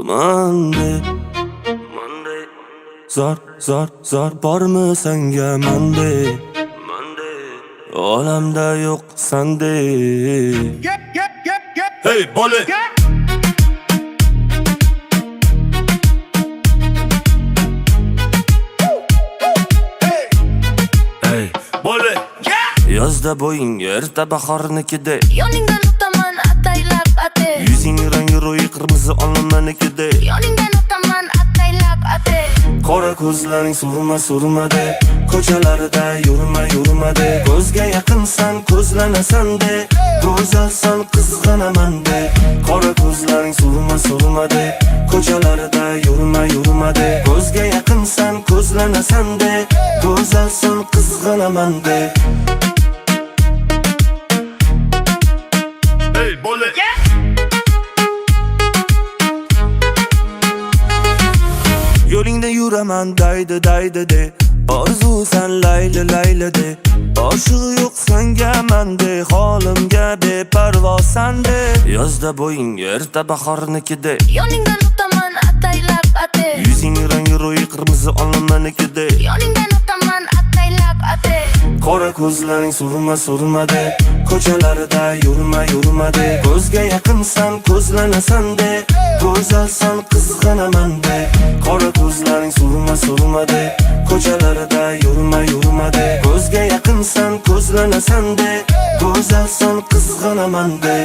Monday zor bormi senga Monday olamda yo'q Sunday. Hey bola yozda bo'ying erta bahornikida, yoningdan o'taman ataylab ate. yuzing rangi ro'yi qirmizi olmanikida, Yoningdan o'taman ataylab ate. qora ko'zlaring surma-surmade, ko'chalarida yurma-yurmade. Ko'zga yaqinsan, ko'zlanasan-de, go'zalsan, qizg'anaman-de. Qora ko'zlaring surma-surmade, ko'chalarida yurma-yurmade. Ko'zga yaqinsan, ko'zlanasan-de, go'zalsan, qizg'anaman-de. Yo'lingda yuraman daydi de, orzusan layli de. Oshiq yo'q senga mende, holimga beparvosan de. Yozda bo'ying erta bahornikida, Yoningdan o'taman ataylab ate. yuzing rangi ro'yi qirmizi olmanikida, Yoningdan o'taman ataylab ate. qora ko'zlaring surma-surmade, ko'chalarida yurma-yurmade. Ko'zga yaqinsan, ko'zlanasan-de, go'zalsan, qizg'anaman-de. Qora ko'zlaring surma-surmade, ko'chalarida yurma-yurmade. Ko'zga yaqinsan, ko'zlanasan-de, go'zalsan, qizg'anaman-de.